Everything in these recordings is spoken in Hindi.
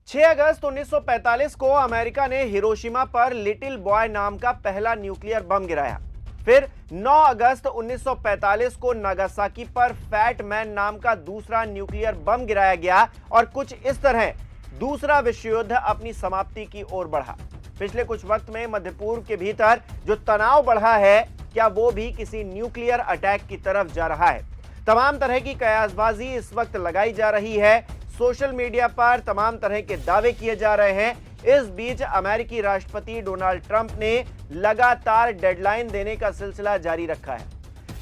6 अगस्त 1945 को अमेरिका ने हिरोशिमा पर लिटिल बॉय नाम का पहला न्यूक्लियर बम गिराया। फिर 9 अगस्त 1945 को नागासाकी पर फैट मैन नाम का दूसरा न्यूक्लियर बम गिराया गया और कुछ इस तरह दूसरा विश्व युद्ध अपनी समाप्ति की ओर बढ़ा। पिछले कुछ वक्त में मध्य पूर्व के भीतर जो तनाव बढ़ा है, क्या वो भी किसी न्यूक्लियर अटैक की तरफ जा रहा है? तमाम तरह की कयासबाजी इस वक्त लगाई जा रही है। सोशल मीडिया पर तमाम तरह के दावे किए जा रहे हैं। इस बीच अमेरिकी राष्ट्रपति डोनाल्ड ट्रंप ने लगातार डेडलाइन देने का सिलसिला जारी रखा है।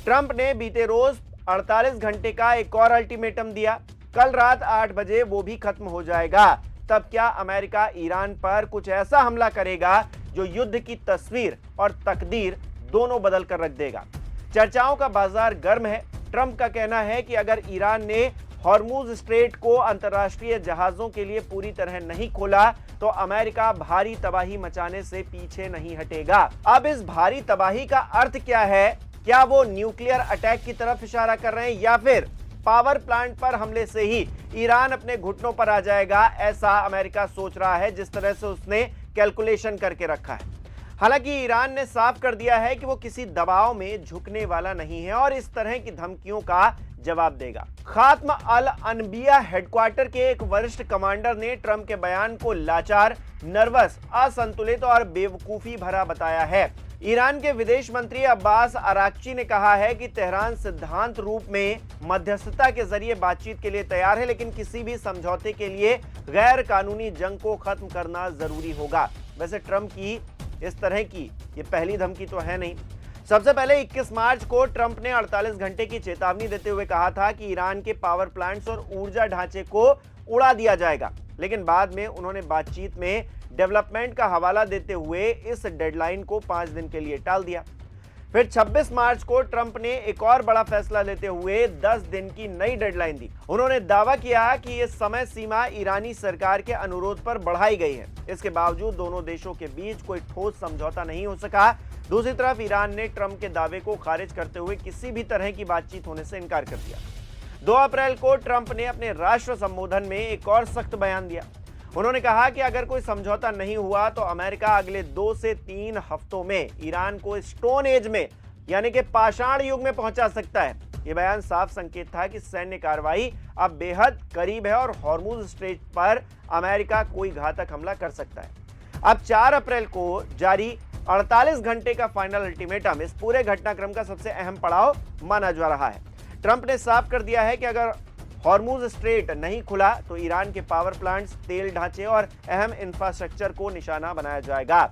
ट्रंप ने बीते रोज 48 घंटे का एक और अल्टीमेटम दिया। कल रात 8 बजे वो भी खत्म हो जाएगा। तब क्या अमेरिका ईरान पर कुछ ऐसा हमला करेगा जो युद्ध की तस्वीर और तकदीर दोनों बदल कर रख देगा? चर्चाओं का बाजार गर्म है। ट्रंप का कहना है कि अगर ईरान ने हॉर्मुज स्ट्रेट को अंतर्राष्ट्रीय जहाजों के लिए पूरी तरह नहीं खोला तो अमेरिका भारी तबाही मचाने से पीछे नहीं हटेगा। अब इस भारी तबाही का अर्थ क्या है? क्या वो न्यूक्लियर अटैक की तरफ इशारा कर रहे हैं या फिर पावर प्लांट पर हमले से ही ईरान अपने घुटनों पर आ जाएगा? ऐसा अमेरिका सोच रहा है, जिस तरह से उसने कैलकुलेशन करके रखा है। हालांकि ईरान ने साफ कर दिया है कि वो किसी दबाव में झुकने वाला नहीं है और इस तरह की धमकियों का जवाब देगा। खात्म अल अनबिया हेडक्वार्टर के एक वरिष्ठ कमांडर ने ट्रंप के बयान को लाचार, नर्वस, असंतुलित और बेवकूफी भरा बताया है। ईरान के विदेश मंत्री अब्बास अराक्ची ने कहा है कि तेहरान सिद्धांत रूप में मध्यस्थता के जरिए बातचीत के लिए तैयार है, लेकिन किसी भी समझौते के लिए गैर कानूनी जंग को खत्म करना जरूरी होगा। वैसे ट्रंप की इस तरह की ये पहली धमकी तो है नहीं। सबसे पहले 21 मार्च को ट्रंप ने 48 घंटे की चेतावनी देते हुए कहा था कि ईरान के पावर प्लांट्स और ऊर्जा ढांचे को उड़ा दिया जाएगा, लेकिन बाद में उन्होंने बातचीत में डेवलपमेंट का हवाला देते हुए इस डेडलाइन को 5 दिन के लिए टाल दिया। फिर 26 मार्च को ट्रंप ने एक और बड़ा फैसला लेते हुए 10 दिन की नई डेडलाइन दी। उन्होंने दावा किया कि यह समय सीमा ईरानी सरकार के अनुरोध पर बढ़ाई गई है। इसके बावजूद दोनों देशों के बीच कोई ठोस समझौता नहीं हो सका। दूसरी तरफ ईरान ने ट्रंप के दावे को खारिज करते हुए किसी भी तरह की बातचीत होने से इनकार कर दिया। 2 अप्रैल को ट्रंप ने अपने राष्ट्र संबोधन में एक और सख्त बयान दिया। उन्होंने कहा कि अगर कोई समझौता नहीं हुआ तो अमेरिका अगले 2 से 3 हफ्तों में ईरान को स्टोन एज में, यानी कि पाषाण युग में पहुंचा सकता है। यह बयान साफ संकेत था कि सैन्य कार्रवाई अब बेहद करीब है और हॉर्मुज स्ट्रेट पर अमेरिका कोई घातक हमला कर सकता है। अब 4 अप्रैल को जारी 48 घंटे का फाइनल अल्टीमेटम इस पूरे घटनाक्रम का सबसे अहम पड़ाव माना जा रहा है। ट्रंप ने साफ कर दिया है कि अगर हॉर्मुज स्ट्रेट नहीं खुला तो ईरान के पावर प्लांट्स, तेल ढांचे और अहम इंफ्रास्ट्रक्चर को निशाना बनाया जाएगा।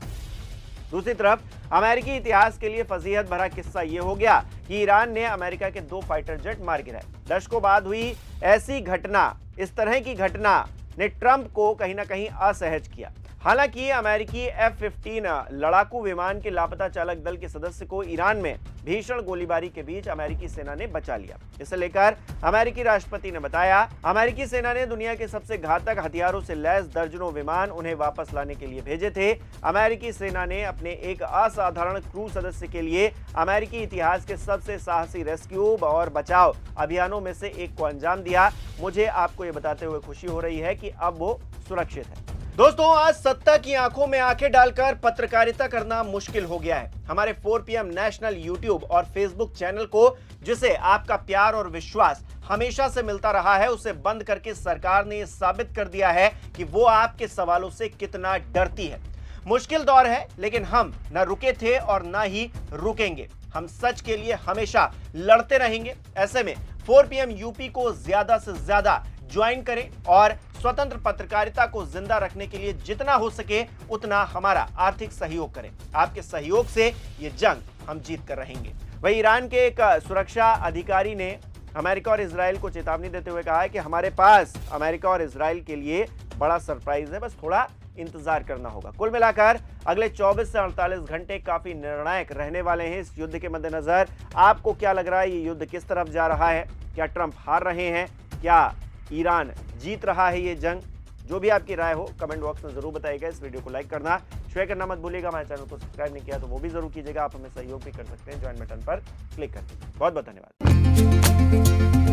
दूसरी तरफ अमेरिकी इतिहास के लिए फजीहत भरा किस्सा यह हो गया कि ईरान ने अमेरिका के 2 फाइटर जेट मार गिराए। दशकों बाद हुई ऐसी घटना, इस तरह की घटना ने ट्रंप को कहीं ना कहीं असहज किया। हालांकि अमेरिकी F-15 लड़ाकू विमान के लापता चालक दल के सदस्य को ईरान में भीषण गोलीबारी के बीच अमेरिकी सेना ने बचा लिया। इसे लेकर अमेरिकी राष्ट्रपति ने बताया, अमेरिकी सेना ने दुनिया के सबसे घातक हथियारों से लैस दर्जनों विमान उन्हें वापस लाने के लिए भेजे थे। अमेरिकी सेना ने अपने एक असाधारण क्रू सदस्य के लिए अमेरिकी इतिहास के सबसे साहसी रेस्क्यू और बचाव अभियानों में से एक को अंजाम दिया। मुझे आपको ये बताते हुए खुशी हो रही है कि अब वो सुरक्षित है। दोस्तों, आज सत्ता की आंखों में आंखें डालकर पत्रकारिता करना मुश्किल हो गया है। हमारे 4 PM नेशनल यूट्यूब और फेसबुक चैनल को, जिसे आपका प्यार और विश्वास हमेशा से मिलता रहा है, उसे बंद करके सरकार ने यह साबित कर दिया है कि वो आपके सवालों से कितना डरती है। मुश्किल दौर है, लेकिन हम न रुके थे और न ही रुकेंगे। हम सच के लिए हमेशा लड़ते रहेंगे। ऐसे में 4 PM यूपी को ज्यादा से ज्यादा ज्वाइन करें और स्वतंत्र पत्रकारिता को जिंदा रखने के लिए जितना हो सके उतना हमारा आर्थिक सहयोग करें। आपके सहयोग से ये जंग हम जीत कर रहेंगे। वही ईरान के एक सुरक्षा अधिकारी ने अमेरिका और इजराइल को चेतावनी देते हुए कहा है कि हमारे पास अमेरिका और इजराइल के लिए बड़ा सरप्राइज है, बस थोड़ा इंतजार करना होगा। कुल मिलाकर अगले 24 से 48 घंटे काफी निर्णायक रहने वाले हैं इस युद्ध के मद्देनजर। आपको क्या लग रहा है, ये युद्ध किस तरफ जा रहा है? क्या ट्रंप हार रहे हैं? क्या ईरान जीत रहा है ये जंग? जो भी आपकी राय हो कमेंट बॉक्स में जरूर बताइएगा। इस वीडियो को लाइक करना, शेयर करना मत भूलिएगा। हमारे चैनल को सब्सक्राइब नहीं किया तो वो भी जरूर कीजिएगा। आप हमें सहयोग भी कर सकते हैं, ज्वाइन बटन पर क्लिक करके। बहुत बहुत धन्यवाद।